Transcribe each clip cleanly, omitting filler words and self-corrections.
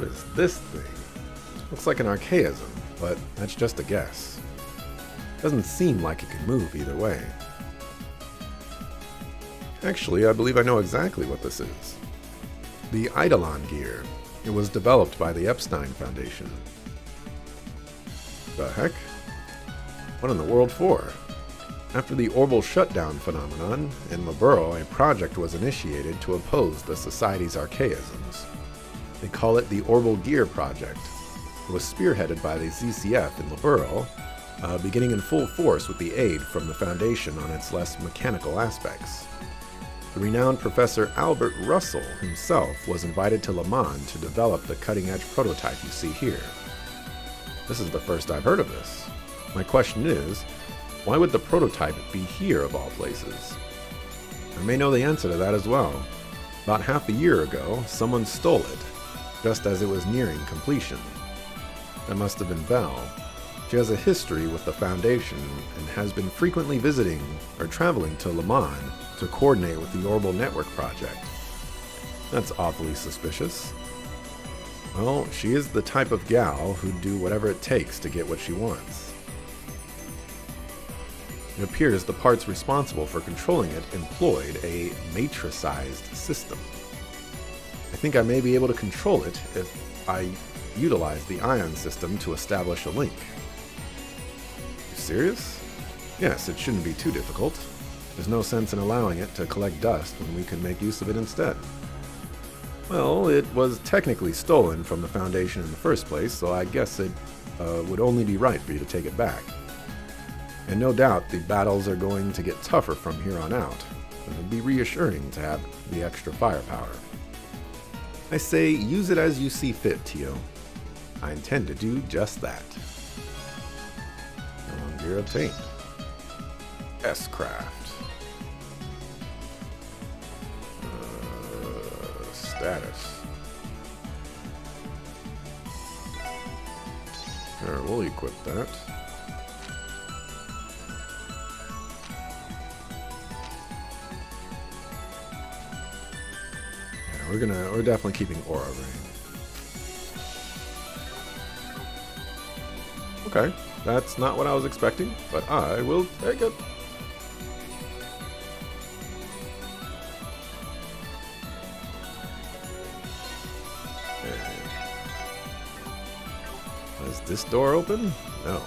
What is this thing? Looks like an archaism, but that's just a guess. Doesn't seem like it can move either way. Actually, I believe I know exactly what this is. The Eidolon gear. It was developed by the Epstein Foundation. The heck? What in the world for? After the orbital shutdown phenomenon, in Liberl, a project was initiated to oppose the Society's archaisms. They call it the Orbital Gear Project. It was spearheaded by the ZCF in Liberl, beginning in full force with the aid from the Foundation on its less mechanical aspects. The renowned Professor Albert Russell himself was invited to Le Mans to develop the cutting-edge prototype you see here. This is the first I've heard of this. My question is, why would the prototype be here of all places? I may know the answer to that as well. About half a year ago, someone stole it, just as it was nearing completion. That must have been Belle. She has a history with the Foundation and has been frequently visiting or traveling to Le Mans to coordinate with the Orbital Network project. That's awfully suspicious. Well, she is the type of gal who'd do whatever it takes to get what she wants. It appears the parts responsible for controlling it employed a matricized system. I think I may be able to control it if I utilize the ion system to establish a link. You serious? Yes, it shouldn't be too difficult. There's no sense in allowing it to collect dust when we can make use of it instead. Well, it was technically stolen from the Foundation in the first place, so I guess it would only be right for you to take it back. And no doubt the battles are going to get tougher from here on out, and it would be reassuring to have the extra firepower. I say use it as you see fit, Tio. I intend to do just that. Gear obtained. S-Craft. Status. Sure, we'll equip that. Yeah, we're definitely keeping Aura Ring. Okay, that's not what I was expecting, but I will take it. Is this door open? No.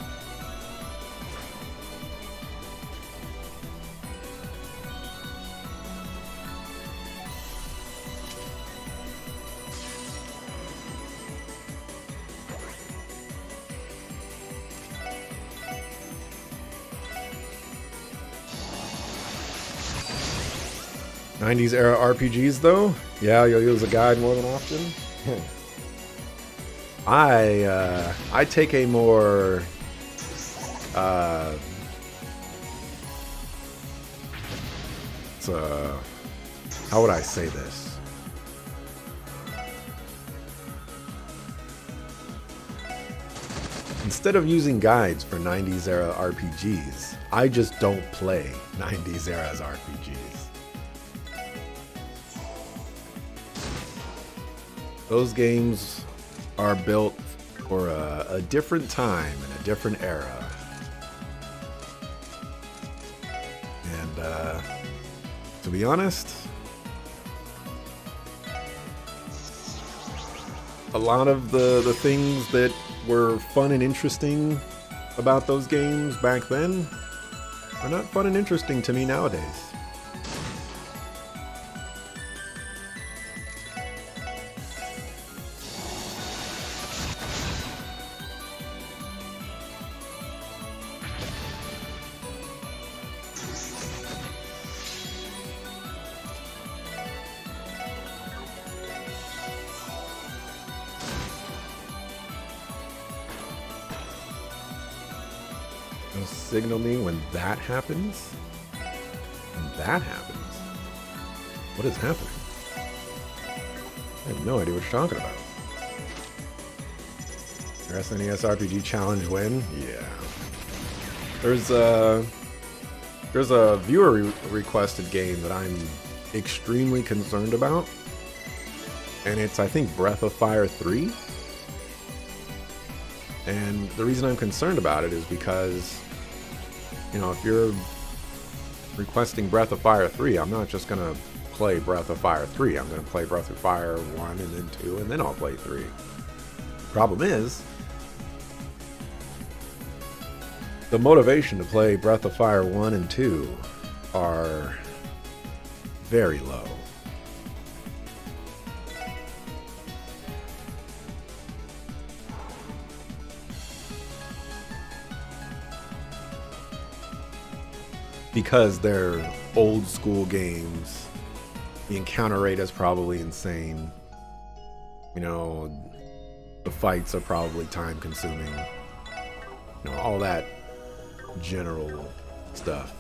'90s era RPGs though? Yeah, you'll use a guide more than often. I take a more how would I say this? Instead of using guides for 90s era RPGs, I just don't play 90s era's RPGs. Those games are built for a different time and a different era. And to be honest, a lot of the things that were fun and interesting about those games back then are not fun and interesting to me nowadays. Signal me when that happens? When that happens? What is happening? I have no idea what you're talking about. SNES RPG Challenge win? Yeah. There's a viewer requested game that I'm extremely concerned about. And it's, I think, Breath of Fire 3. And the reason I'm concerned about it is because, you know, if you're requesting Breath of Fire 3, I'm not just going to play Breath of Fire 3. I'm going to play Breath of Fire 1 and then 2, and then I'll play 3. Problem is, the motivation to play Breath of Fire 1 and 2 are very low. Because they're old school games, the encounter rate is probably insane. You know, the fights are probably time consuming. You know, all that general stuff.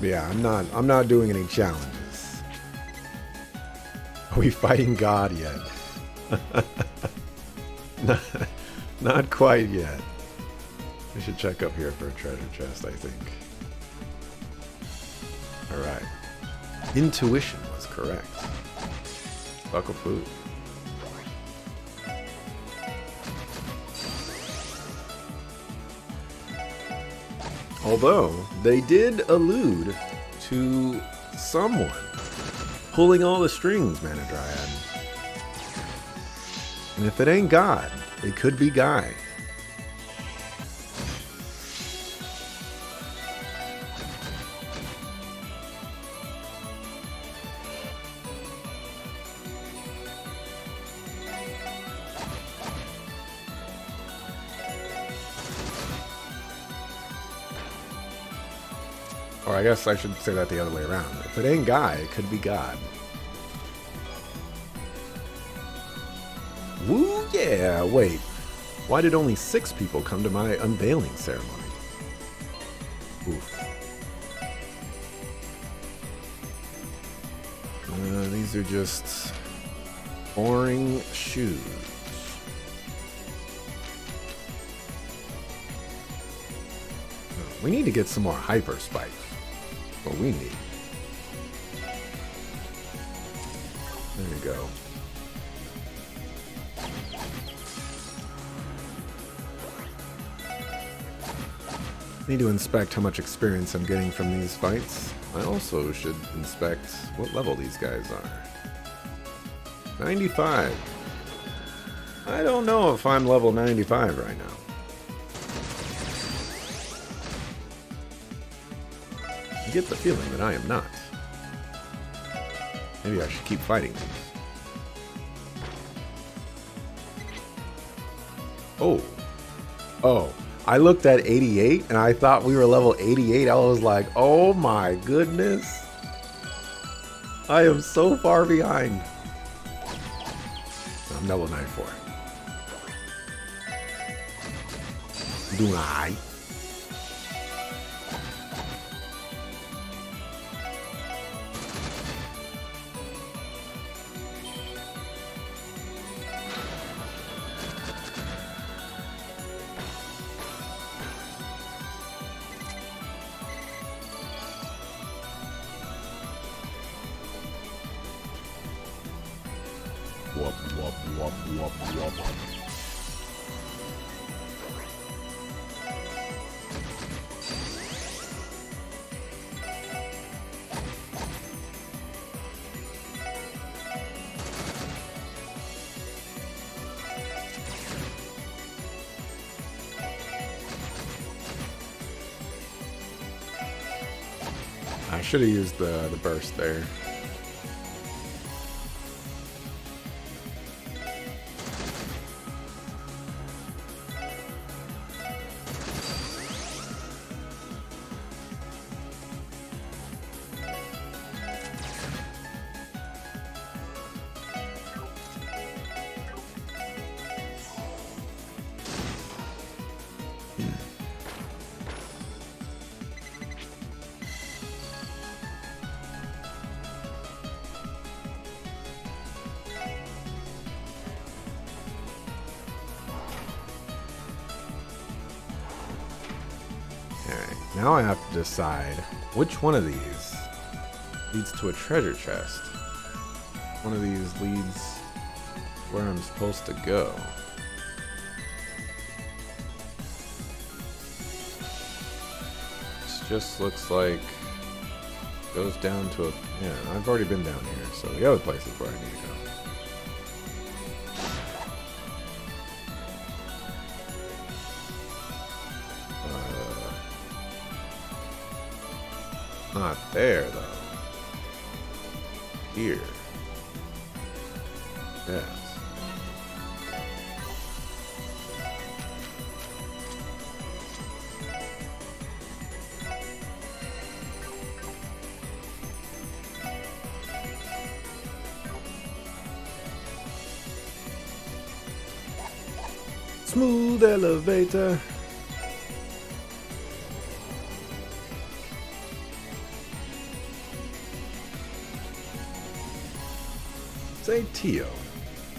Yeah, I'm not doing any challenges. Are we fighting God yet? Not quite yet. We should check up here for a treasure chest, I think. Alright. Intuition was correct. Buckle food. Although, they did allude to someone pulling all the strings, Mana Dryad. And if it ain't God, it could be Guy. Or I guess I should say that the other way around. If it ain't Guy, it could be God. Woo, yeah, wait. Why did only 6 people come to my unveiling ceremony? Oof. These are just boring shoes. We need to get some more hyper spikes. What we need. There we go. Need to inspect how much experience I'm getting from these fights. I also should inspect what level these guys are. 95. I don't know if I'm level 95 right now. I get the feeling that I am not. Maybe I should keep fighting these. Oh. Oh. I looked at 88 and I thought we were level 88. I was like, oh my goodness. I am so far behind. I'm level 94. Doing alright. Whoop, whoop, whoop, whoop, whoop. I should have used the burst there. Now I have to decide which one of these leads to a treasure chest. One of these leads where I'm supposed to go. This just looks like it goes down to a... Yeah, I've already been down here, so the other place is where I need to go. Not there, though. Here. Yes. Smooth elevator. Say, Tio,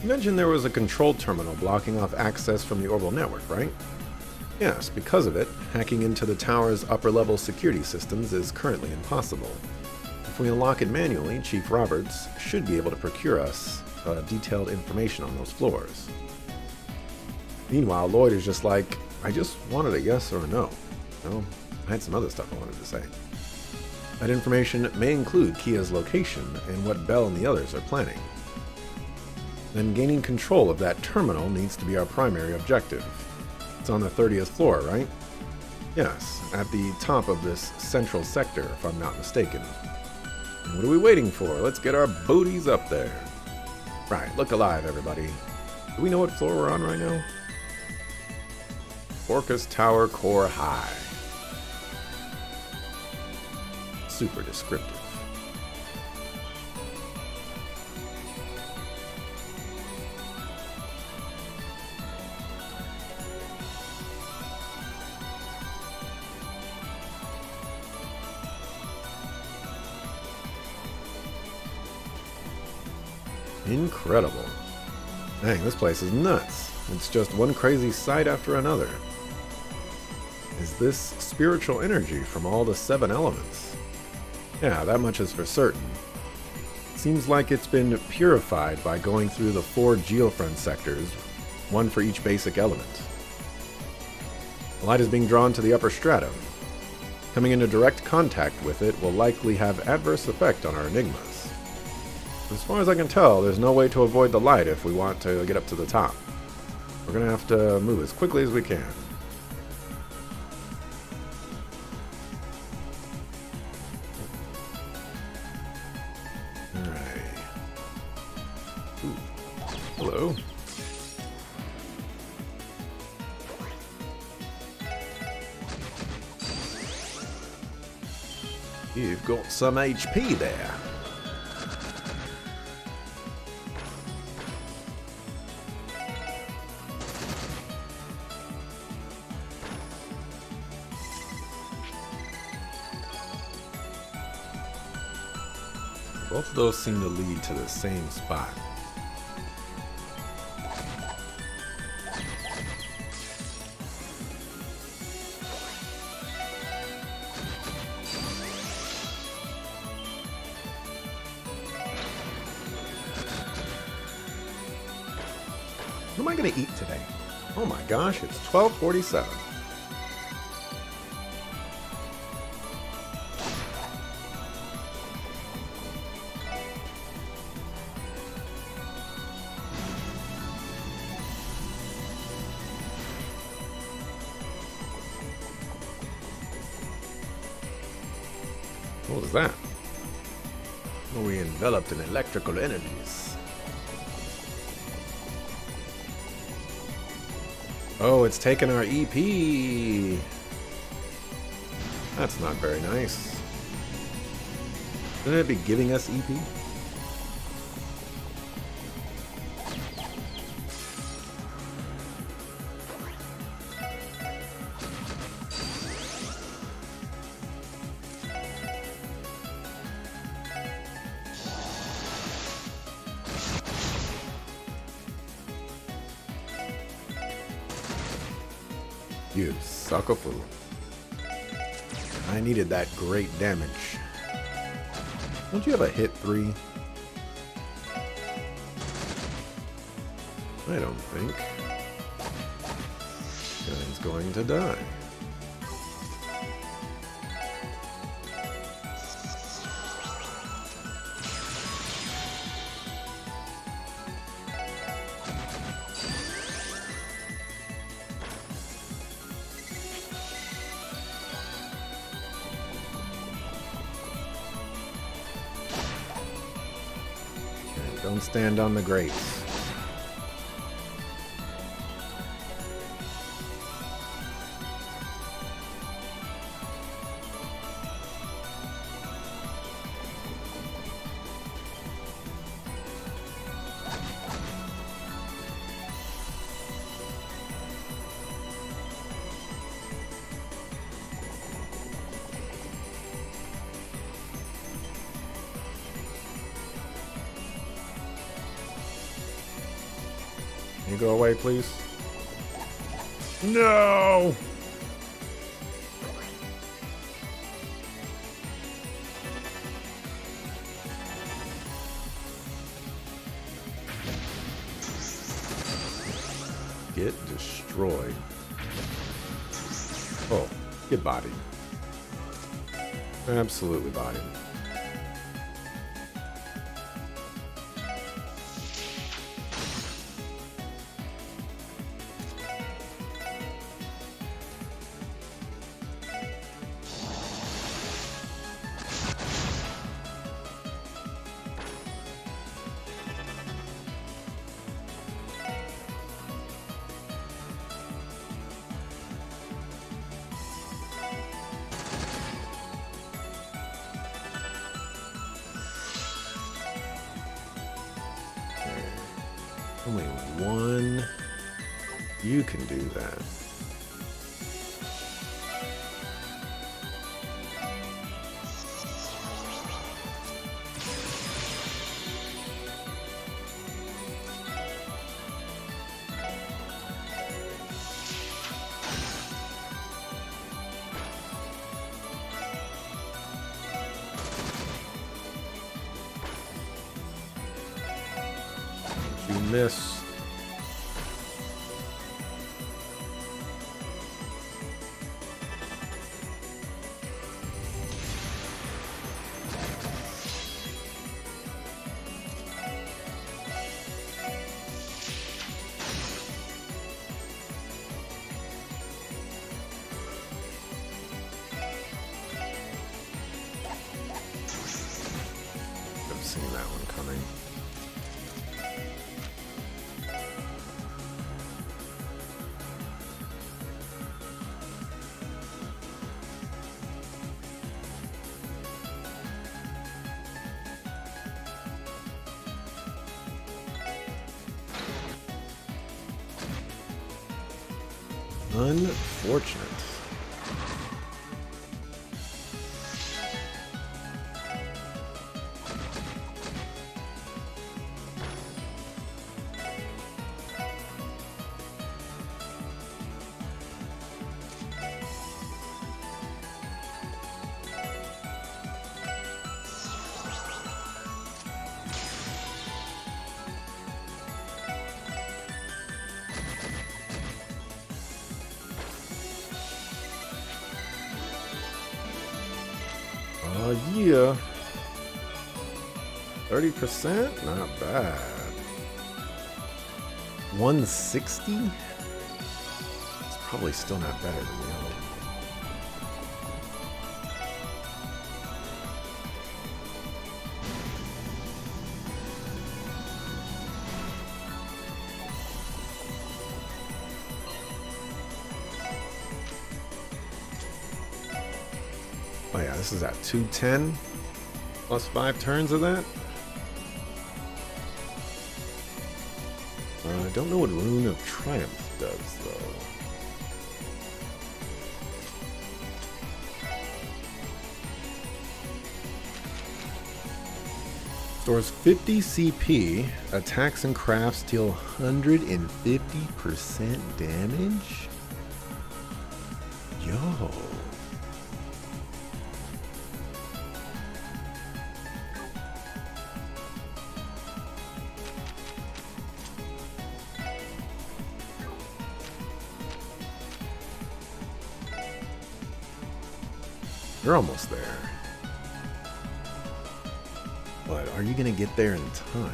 you mentioned there was a control terminal blocking off access from the orbital network, right? Yes, because of it, hacking into the tower's upper-level security systems is currently impossible. If we unlock it manually, Chief Roberts should be able to procure us detailed information on those floors. Meanwhile, Lloyd is just like, I just wanted a yes or a no. No, I had some other stuff I wanted to say. That information may include Kia's location and what Bell and the others are planning. Then gaining control of that terminal needs to be our primary objective. It's on the 30th floor, right? Yes, at the top of this central sector, if I'm not mistaken. And what are we waiting for? Let's get our booties up there. Right, look alive, everybody. Do we know what floor we're on right now? Orcus Tower Core High. Super descriptive. Incredible. Dang, this place is nuts. It's just one crazy sight after another. Is this spiritual energy from all the 7 elements? Yeah, that much is for certain. Seems like it's been purified by going through the 4 geofriend sectors, one for each basic element. The light is being drawn to the upper stratum. Coming into direct contact with it will likely have adverse effect on our enigmas. As far as I can tell, there's no way to avoid the light if we want to get up to the top. We're gonna have to move as quickly as we can. Alright. Hello. You've got some HP there. Both of those seem to lead to the same spot. What am I going to eat today? Oh my gosh, it's 12:47. What was that? Were we enveloped in electrical energies? Oh, it's taken our EP. That's not very nice. Shouldn't it be giving us EP? You sucker fool. I needed that great damage. Don't you have a hit 3? I don't think. Guy's going to die. Okay, don't stand on the grates. Can you go away, please? No! Get destroyed. Oh, get bodied. Absolutely bodied. Only one. You can do that. You miss. I've seen that one coming. Unfortunate. Yeah. 30%? Not bad. 160? It's probably still not better than the other. Oh yeah, this is at 210 plus 5 turns of that. I don't know what Rune of Triumph does though. Stores 50 CP, attacks and crafts deal 150% damage? Yo. You're almost there. But are you gonna get there in time?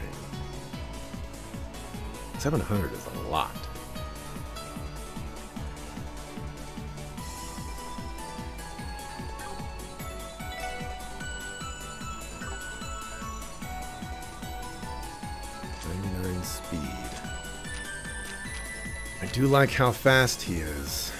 700 is a lot. Speed. I do like how fast he is.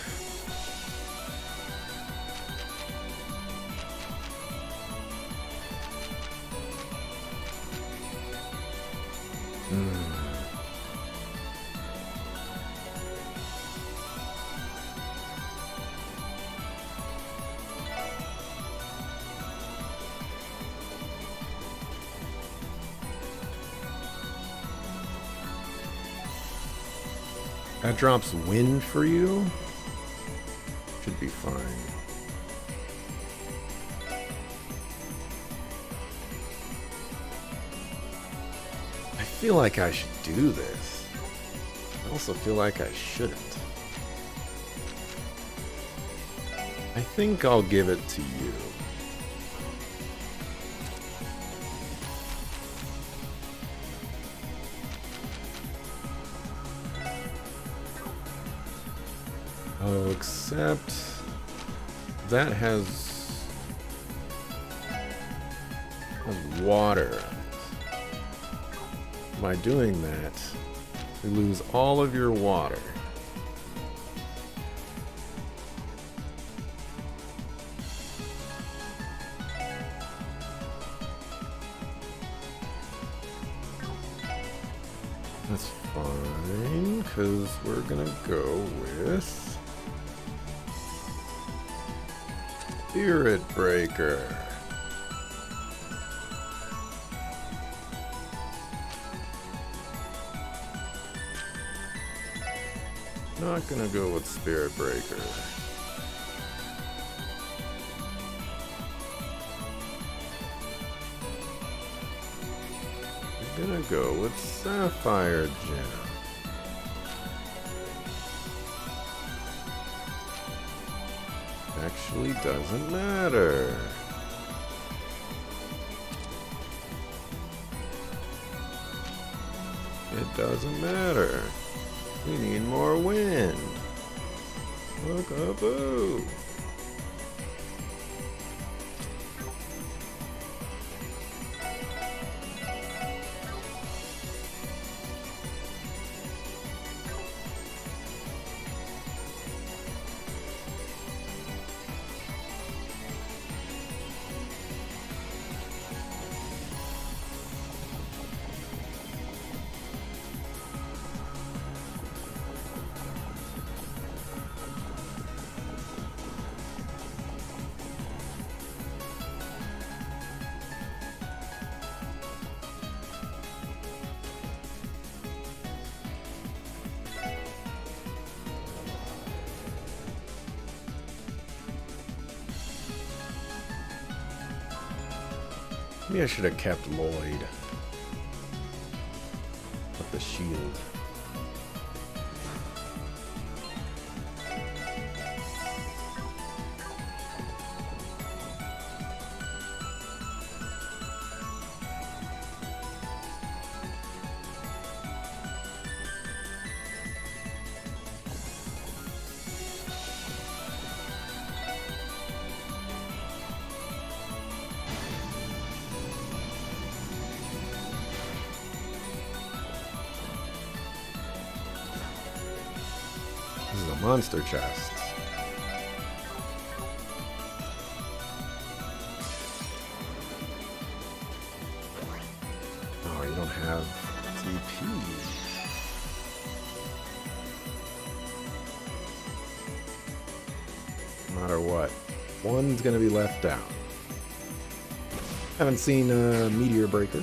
That drops wind for you. Should be fine. I feel like I should do this. I also feel like I shouldn't. I think I'll give it to you. Oh, except that has water. By doing that, you lose all of your water. That's fine, because we're gonna go with Spirit Breaker. Not gonna go with Spirit Breaker. I'm gonna go with Sapphire Gem. Actually doesn't matter. It doesn't matter. We need more wind. Look up, boo. Maybe I should have kept Lloyd with the shield. This is a monster chest. Oh, you don't have TP. No matter what, one's gonna be left out. Haven't seen Meteor Breaker.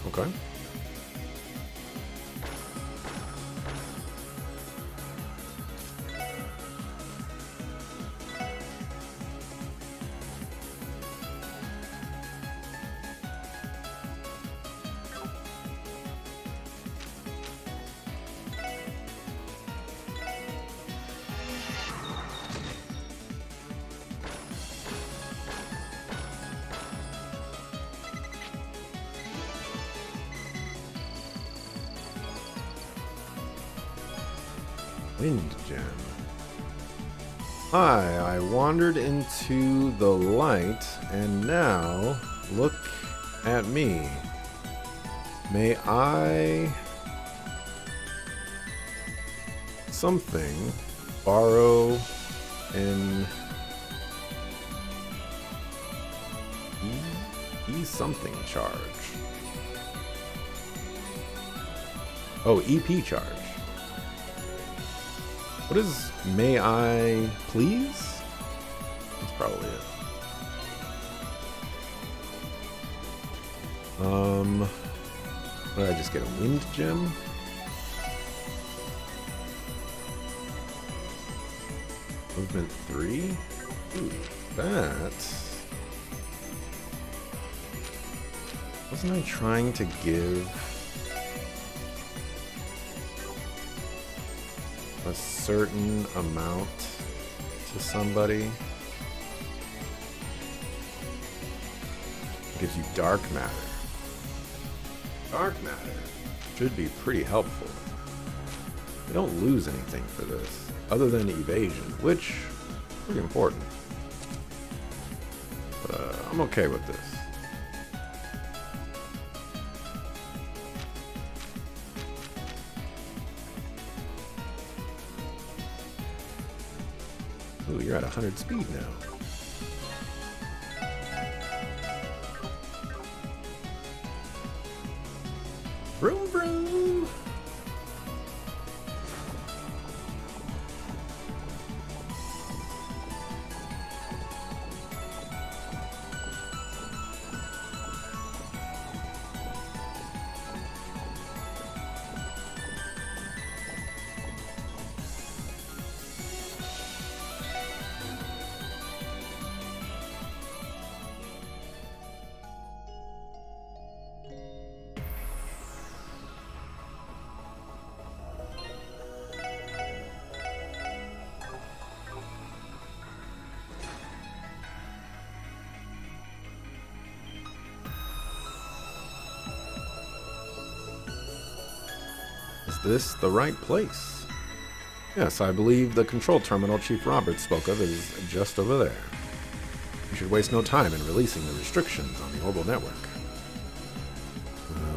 Okay. Wind gem. Hi, I wandered into the light, and now look at me. May I something borrow an E something charge? Oh, EP charge. What is may I please? That's probably it. What did I just get? A wind gem? Movement 3? Ooh, that. Wasn't I trying to give a certain amount to somebody? It gives you dark matter. Dark matter should be pretty helpful. You don't lose anything for this, other than evasion, which is pretty important. But I'm okay with this. Ooh, you're at 100 speed now. Vroom vroom! Is this the right place? Yes, I believe the control terminal Chief Roberts spoke of is just over there. We should waste no time in releasing the restrictions on the orbital network.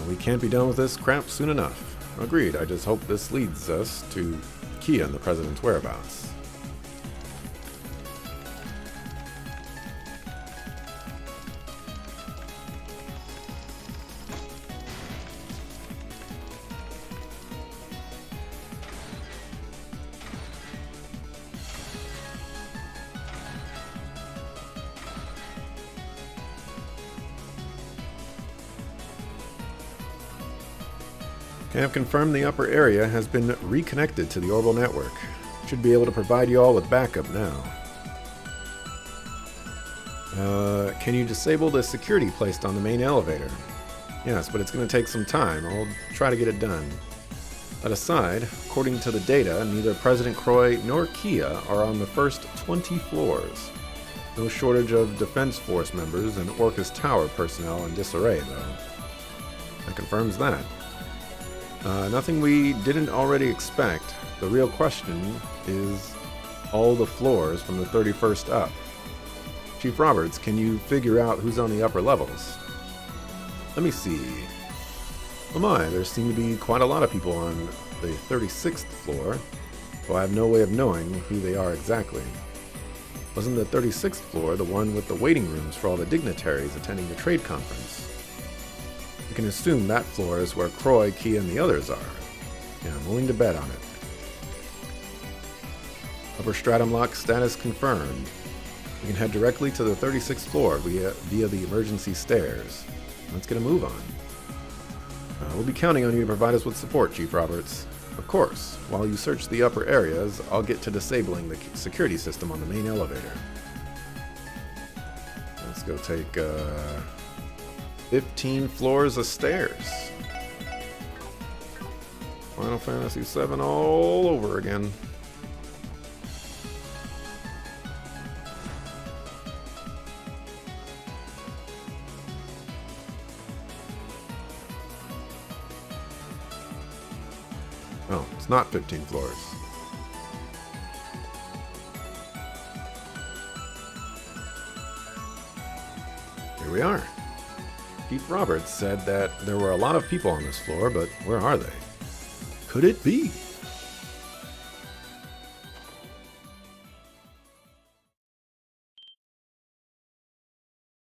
We can't be done with this crap soon enough. Agreed, I just hope this leads us to Kia and the President's whereabouts. I have confirmed the upper area has been reconnected to the orbital network. Should be able to provide you all with backup now. Can you disable the security placed on the main elevator? Yes, but it's going to take some time. I'll try to get it done. That aside, according to the data, neither President Croy nor Kia are on the first 20 floors. No shortage of Defense Force members and Orcus Tower personnel in disarray, though. That confirms that. Nothing we didn't already expect. The real question is all the floors from the 31st up. Chief Roberts, can you figure out who's on the upper levels? Let me see. Oh my, there seem to be quite a lot of people on the 36th floor, though I have no way of knowing who they are exactly. Wasn't the 36th floor the one with the waiting rooms for all the dignitaries attending the trade conference? You can assume that floor is where Croy, Kia, and the others are. Yeah, I'm willing to bet on it. Upper stratum lock status confirmed. We can head directly to the 36th floor via the emergency stairs. Let's get a move on. We'll be counting on you to provide us with support, Chief Roberts. Of course, while you search the upper areas, I'll get to disabling the security system on the main elevator. Let's go take 15 floors of stairs. Final Fantasy VII all over again. Oh, it's not 15 floors. Here we are. Chief Roberts said that there were a lot of people on this floor, but where are they? Could it be?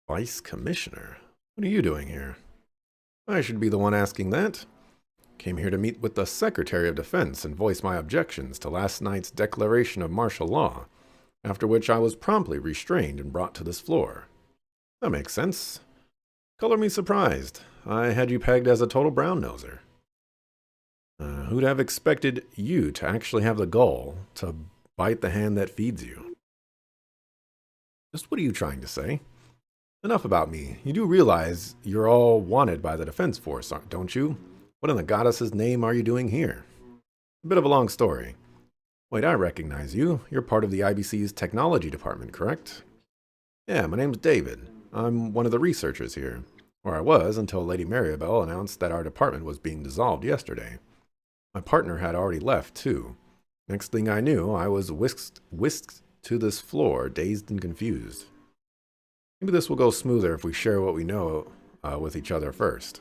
Vice Commissioner? What are you doing here? I should be the one asking that. Came here to meet with the Secretary of Defense and voice my objections to last night's declaration of martial law, after which I was promptly restrained and brought to this floor. That makes sense. Color me surprised. I had you pegged as a total brown-noser. Who'd have expected you to actually have the gall to bite the hand that feeds you? Just what are you trying to say? Enough about me. You do realize you're all wanted by the Defense Force, don't you? What in the goddess's name are you doing here? A bit of a long story. Wait, I recognize you. You're part of the IBC's technology department, correct? Yeah, my name's David. I'm one of the researchers here. Or I was until Lady Maribel announced that our department was being dissolved yesterday. My partner had already left, too. Next thing I knew, I was whisked to this floor, dazed and confused. Maybe this will go smoother if we share what we know with each other first.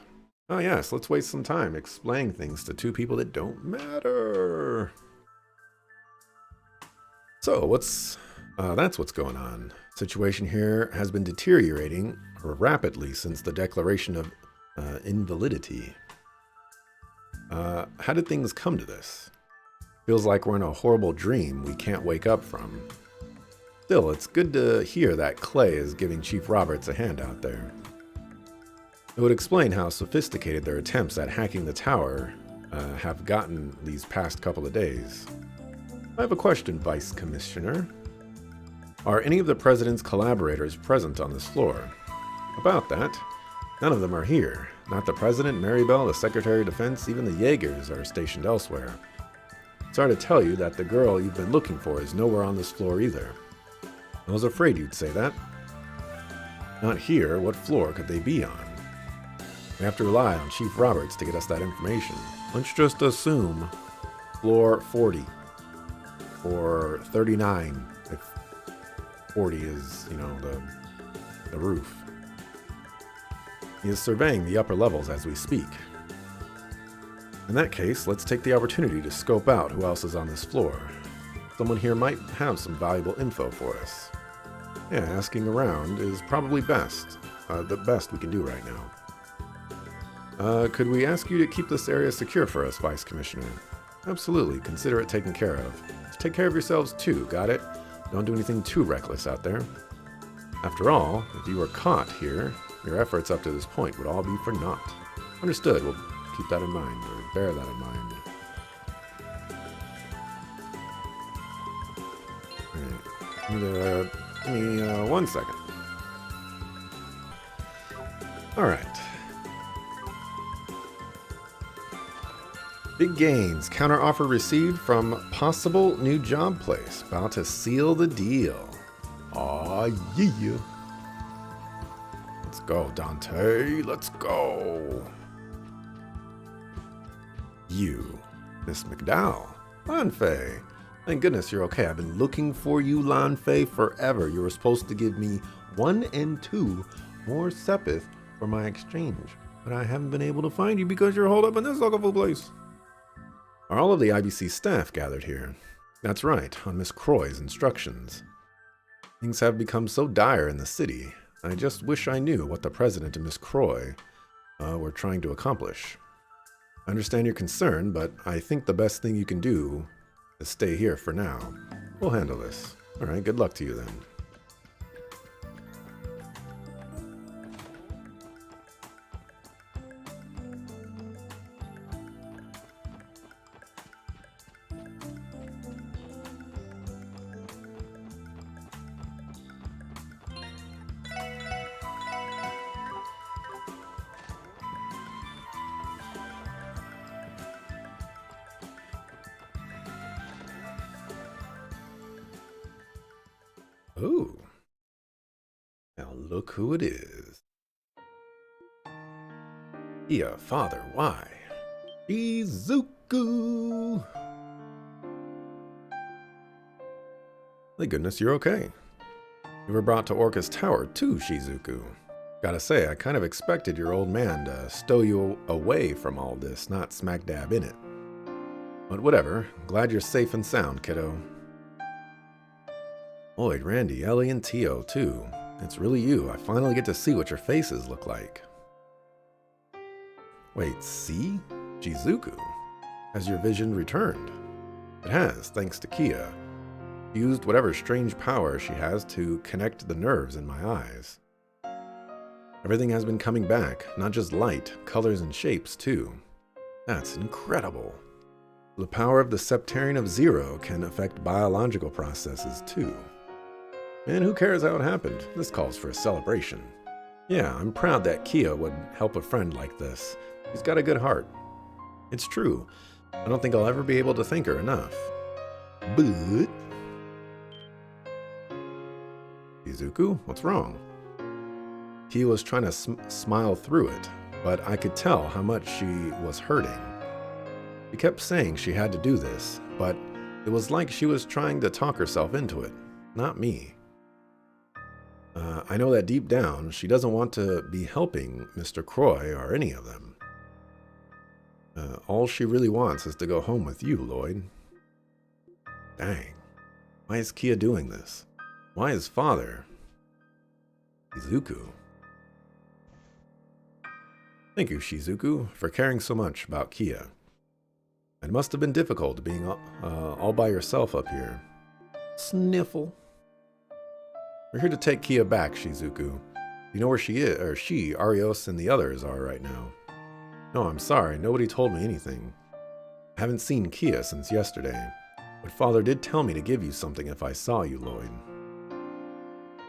Oh yes, let's waste some time explaining things to two people that don't matter. So, that's what's going on. Situation here has been deteriorating rapidly since the declaration of invalidity. How did things come to this? Feels like we're in a horrible dream we can't wake up from. Still, it's good to hear that Clay is giving Chief Roberts a hand out there. It would explain how sophisticated their attempts at hacking the tower have gotten these past couple of days. I have a question, Vice Commissioner. Are any of the President's collaborators present on this floor? About that, none of them are here. Not the President, Maribel, the Secretary of Defense, even the Jaegers are stationed elsewhere. Sorry to tell you that the girl you've been looking for is nowhere on this floor either. I was afraid you'd say that. Not here, what floor could they be on? We have to rely on Chief Roberts to get us that information. Let's just assume floor 40 or 39 if 40 is, the roof. He is surveying the upper levels as we speak. In that case, let's take the opportunity to scope out who else is on this floor. Someone here might have some valuable info for us. Yeah, asking around is probably best. The best we can do right now. Could we ask you to keep this area secure for us, Vice Commissioner? Absolutely. Consider it taken care of. Take care of yourselves too, got it? Don't do anything too reckless out there. After all, if you were caught here, your efforts up to this point would all be for naught. Understood. We'll keep that in mind, or bear that in mind. Alright. Give me 1 second. Alright. Big gains. Counter offer received from possible new job place. About to seal the deal. Aw, yeah. Let's go, Dante. Let's go. You, Miss McDowell. Lanfei. Thank goodness you're okay. I've been looking for you, Lanfei, forever. You were supposed to give me 1 and 2 more sepith for my exchange. But I haven't been able to find you because you're holed up in this local place. Are all of the IBC staff gathered here? That's right, on Miss Croy's instructions. Things have become so dire in the city. I just wish I knew what the President and Miss Croy were trying to accomplish. I understand your concern, but I think the best thing you can do is stay here for now. We'll handle this. Alright, good luck to you then. Oh. Now look who it is. Yeah, Father, why? Shizuku! Thank goodness you're okay. You were brought to Orca's Tower too, Shizuku. Gotta say, I kind of expected your old man to stow you away from all this, not smack dab in it. But whatever, glad you're safe and sound, kiddo. Lloyd, Randy, Ellie, and Tio, too. It's really you. I finally get to see what your faces look like. Wait, see? Shizuku? Has your vision returned? It has, thanks to Kia. She used whatever strange power she has to connect the nerves in my eyes. Everything has been coming back, not just light, colors and shapes, too. That's incredible. The power of the Septarian of Zero can affect biological processes, too. And who cares how it happened? This calls for a celebration. Yeah, I'm proud that Kia would help a friend like this. She's got a good heart. It's true. I don't think I'll ever be able to thank her enough. But... Shizuku, what's wrong? Kia was trying to smile through it, but I could tell how much she was hurting. She kept saying she had to do this, but it was like she was trying to talk herself into it, not me. I know that deep down, she doesn't want to be helping Mr. Croy or any of them. All she really wants is to go home with you, Lloyd. Dang. Why is Kia doing this? Why is father? Shizuku. Thank you, Shizuku, for caring so much about Kia. It must have been difficult being all by yourself up here. Sniffle. We're here to take Kia back, Shizuku. You know where she is, or she, Arios, and the others are right now. No, I'm sorry, nobody told me anything. I haven't seen Kia since yesterday, but Father did tell me to give you something if I saw you, Lloyd.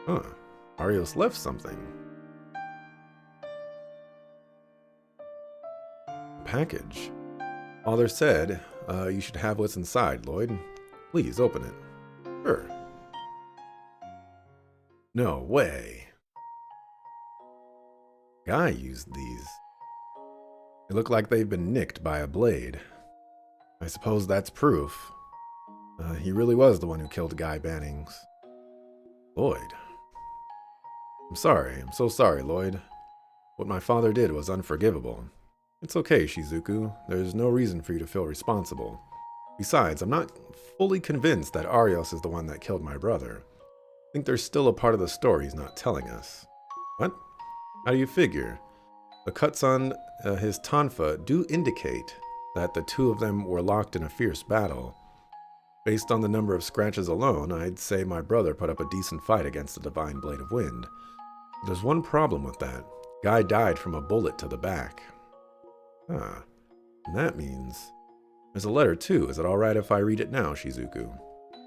Huh, Arios left something. A package. Father said you should have what's inside, Lloyd. Please open it. Sure. No way. Guy used these. They look like they've been nicked by a blade. I suppose that's proof. He really was the one who killed Guy Bannings. Lloyd. I'm sorry. I'm so sorry, Lloyd. What my father did was unforgivable. It's okay, Shizuku. There's no reason for you to feel responsible. Besides, I'm not fully convinced that Arios is the one that killed my brother. I think there's still a part of the story he's not telling us. What? How do you figure? The cuts on his tonfa do indicate that the two of them were locked in a fierce battle. Based on the number of scratches alone, I'd say my brother put up a decent fight against the Divine Blade of Wind. There's one problem with that. Guy died from a bullet to the back. Ah, and that means... There's a letter too. Is it alright if I read it now, Shizuku?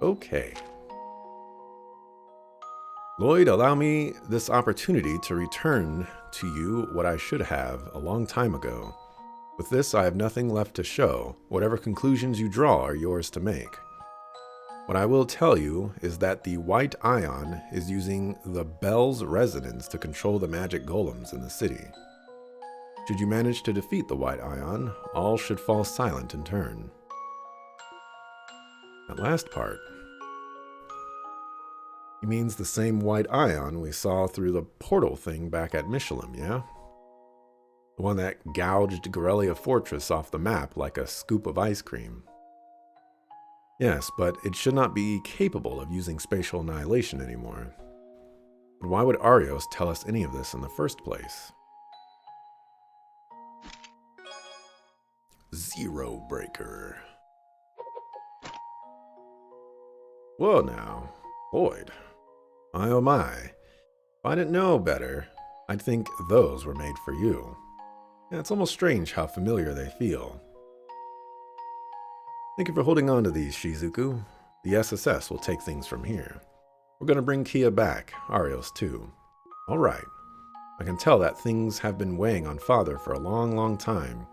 Okay. Lloyd, allow me this opportunity to return to you what I should have a long time ago. With this, I have nothing left to show. Whatever conclusions you draw are yours to make. What I will tell you is that the White Ion is using the Bell's resonance to control the magic golems in the city. Should you manage to defeat the White Ion, all should fall silent in turn. That last part. He means the same White Ion we saw through the portal thing back at Michelin, yeah? The one that gouged Gorelia Fortress off the map like a scoop of ice cream. Yes, but it should not be capable of using spatial annihilation anymore. But why would Arios tell us any of this in the first place? Zero Breaker. Whoa now, Lloyd. My oh my. If I didn't know better, I'd think those were made for you. Yeah, it's almost strange how familiar they feel. Thank you for holding on to these, Shizuku. The SSS will take things from here. We're going to bring Kia back, Arios too. All right. I can tell that things have been weighing on Father for a long, long time.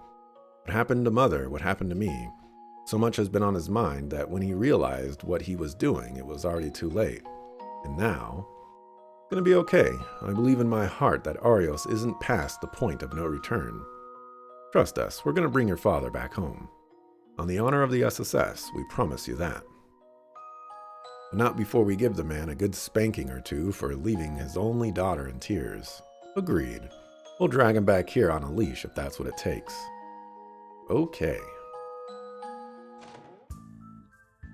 What happened to Mother, what happened to me. So much has been on his mind that when he realized what he was doing, it was already too late. And now, it's going to be okay. I believe in my heart that Arios isn't past the point of no return. Trust us, we're going to bring your father back home. On the honor of the SSS, we promise you that. But not before we give the man a good spanking or two for leaving his only daughter in tears. Agreed. We'll drag him back here on a leash if that's what it takes. Okay.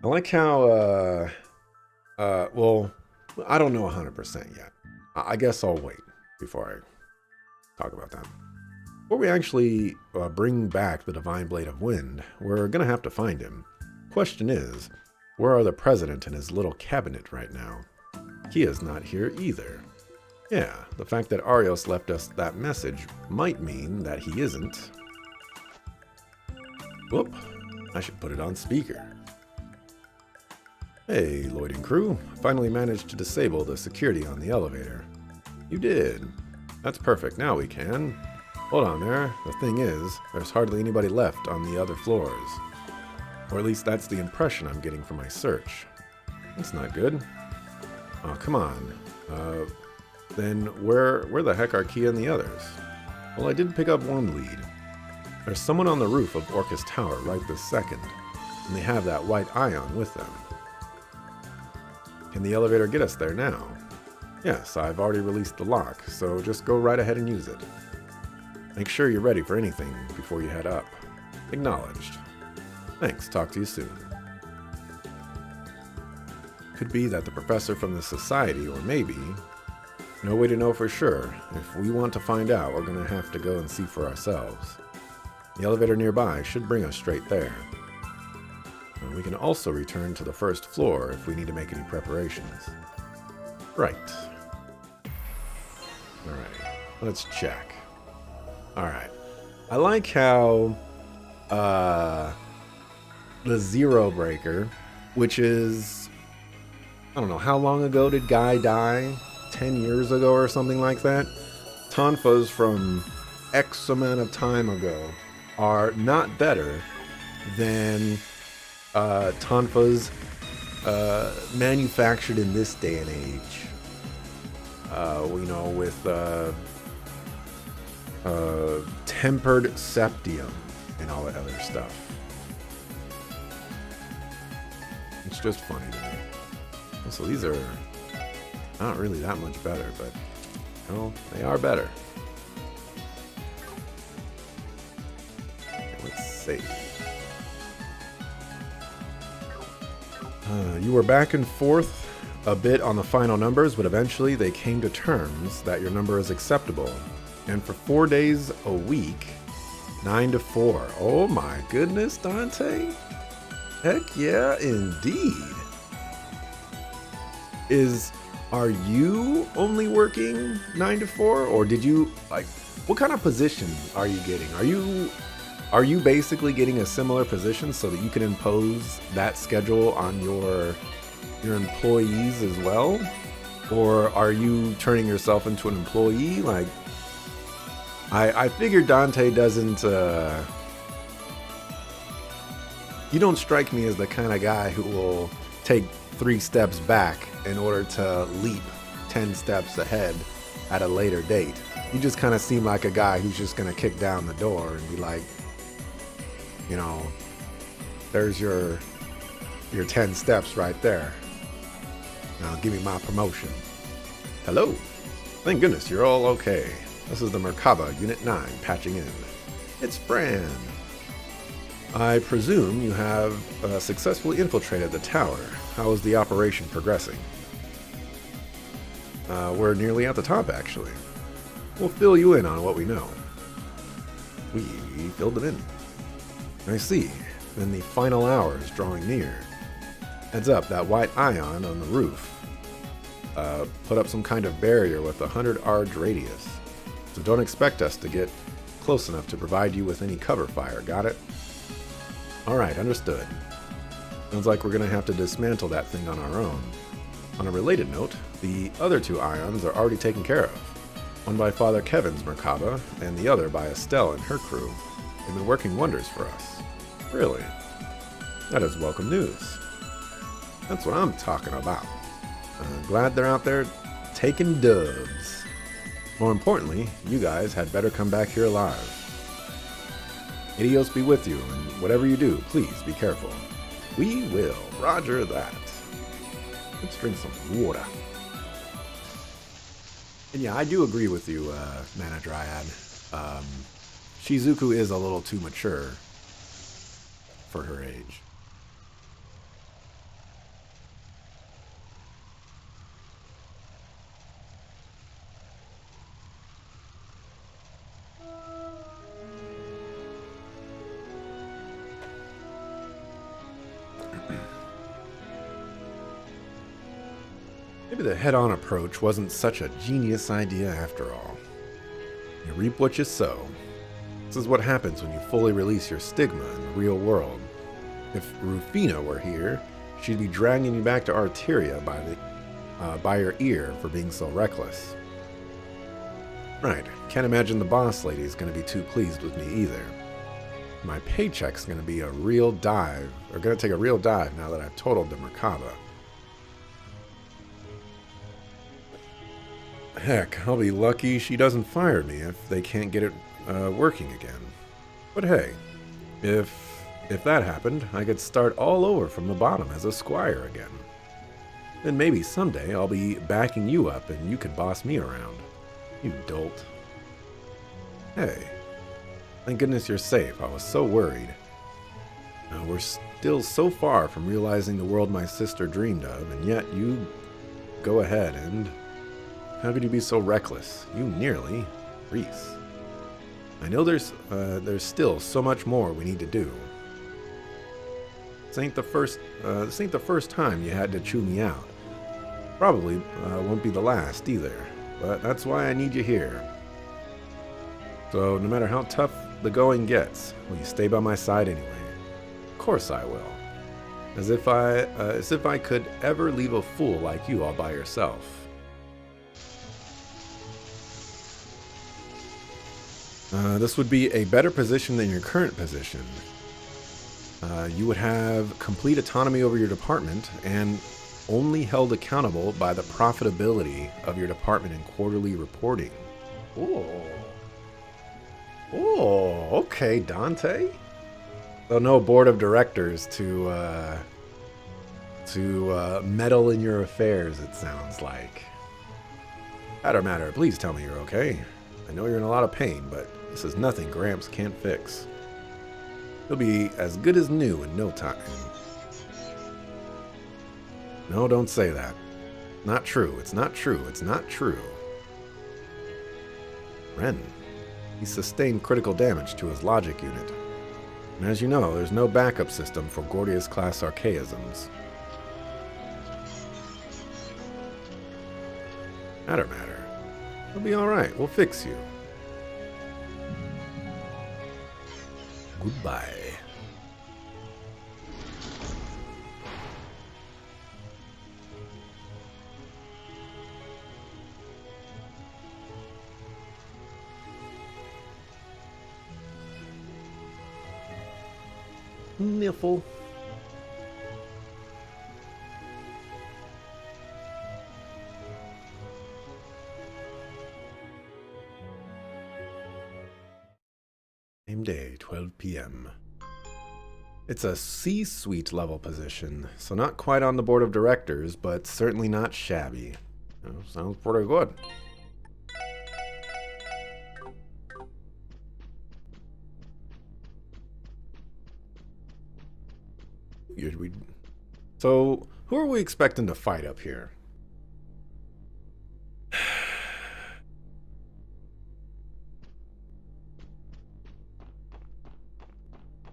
I like how, well, I don't know 100% yet. I guess I'll wait before I talk about that. Before we actually bring back the Divine Blade of Wind, we're going to have to find him. Question is, where are the President and his little cabinet right now? Kia's not here either. Yeah, the fact that Arios left us that message might mean that he isn't. Whoop, I should put it on speaker. Hey, Lloyd and crew, finally managed to disable the security on the elevator. You did. That's perfect, now we can. Hold on there, the thing is, there's hardly anybody left on the other floors. Or at least that's the impression I'm getting from my search. That's not good. Oh, come on. Then where the heck are Kia and the others? Well, I did pick up one lead. There's someone on the roof of Orcus Tower right this second, and they have that white ion with them. Can the elevator get us there now? Yes, I've already released the lock, so just go right ahead and use it. Make sure you're ready for anything before you head up. Acknowledged. Thanks, talk to you soon. Could be that the professor from the society, or maybe... No way to know for sure. If we want to find out, we're going to have to go and see for ourselves. The elevator nearby should bring us straight there. And we can also return to the first floor if we need to make any preparations. Right. Alright, let's check. Alright. I like how the Zero Breaker, which is... I don't know, how long ago did Guy die? 10 years ago or something like that? Tonfas from X amount of time ago are not better than Tonfas manufactured in this day and age. You know, with tempered septium and all that other stuff. It's just funny to me. So these are not really that much better, but, well, they are better. Okay, let's see. You were back and forth a bit on the final numbers, but eventually they came to terms that your number is acceptable. And for 4 days a week, 9 to 4. Oh my goodness, Dante. Heck yeah, indeed. Are you only working 9 to 4, or did you, like, what kind of position are you getting? Are you basically getting a similar position so that you can impose that schedule on your employees as well? Or are you turning yourself into an employee? Like, I figure Dante doesn't, you don't strike me as the kind of guy who will take 3 steps back in order to leap 10 steps ahead at a later date. You just kind of seem like a guy who's just going to kick down the door and be like, you know, there's your 10 steps right there. Now give me my promotion. Hello. Thank goodness you're all okay. This is the Merkaba Unit 9 patching in. It's Fran. I presume you have successfully infiltrated the tower. How is the operation progressing? We're nearly at the top, actually. We'll fill you in on what we know. We filled them in. I see. Then the final hour is drawing near. Heads up, that white ion on the roof. Put up some kind of barrier with a 100-arge radius. So don't expect us to get close enough to provide you with any cover fire, got it? Alright, understood. Sounds like we're going to have to dismantle that thing on our own. On a related note, the other 2 ions are already taken care of. One by Father Kevin's Merkaba, and the other by Estelle and her crew. They've been working wonders for us. Really? That is welcome news. That's what I'm talking about. I'm glad they're out there taking dubs. More importantly, you guys had better come back here alive. Idios be with you, and whatever you do, please be careful. We will. Roger that. Let's drink some water. And yeah, I do agree with you, Mana Dryad. Um, Shizuku is a little too mature for her age. Maybe the head-on approach wasn't such a genius idea after all. You reap what you sow. This is what happens when you fully release your stigma in the real world. If Rufina were here, she'd be dragging you back to Arteria by your ear for being so reckless. Right, can't imagine the boss lady's gonna be too pleased with me either. My paycheck's gonna be a real dive, or gonna take a real dive now that I've totaled the Merkaba. Heck, I'll be lucky she doesn't fire me if they can't get it working again. But hey, if that happened, I could start all over from the bottom as a squire again. Then maybe someday I'll be backing you up and you could boss me around. You dolt. Hey, thank goodness you're safe. I was so worried. We're still so far from realizing the world my sister dreamed of, and yet you go ahead and... How could you be so reckless? You nearly... Reese. I know there's still so much more we need to do. This ain't the first time you had to chew me out. Probably won't be the last either, but that's why I need you here. So no matter how tough the going gets, will you stay by my side anyway? Of course I will. As if I could ever leave a fool like you all by yourself. This would be a better position than your current position. You would have complete autonomy over your department and only held accountable by the profitability of your department in quarterly reporting. Oh, okay, Dante. So no board of directors to meddle in your affairs, it sounds like. Matter, please tell me you're okay. I know you're in a lot of pain, but this is nothing Gramps can't fix. He'll be as good as new in no time. No, don't say that. Not true. It's not true. It's not true. Ren. He sustained critical damage to his logic unit. And as you know, there's no backup system for Gordius-class archaisms. Matter. He'll be alright. We'll fix you. Goodbye. Niffle. Same day, 12 p.m. It's a C-suite level position, so not quite on the board of directors, but certainly not shabby. Sounds pretty good. So, who are we expecting to fight up here?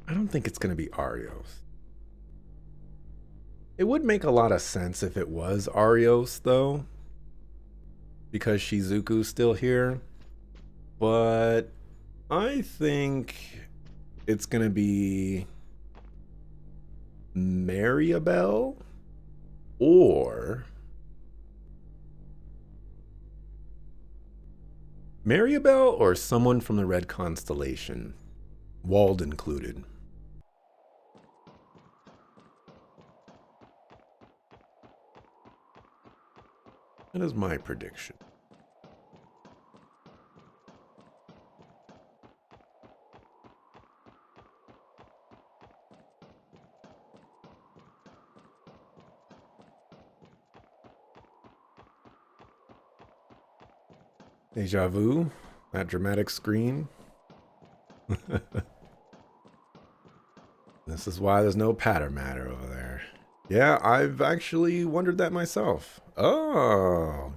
I don't think it's going to be Arios. It would make a lot of sense if it was Arios, though, because Shizuku's still here. But I think it's going to be Maribel or someone from the Red Constellation, Wald included. That is my prediction. Deja vu. That dramatic scream. This is why there's no patter matter over there. Yeah, I've actually wondered that myself. Oh,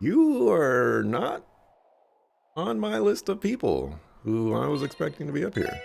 you are not on my list of people who I was expecting to be up here.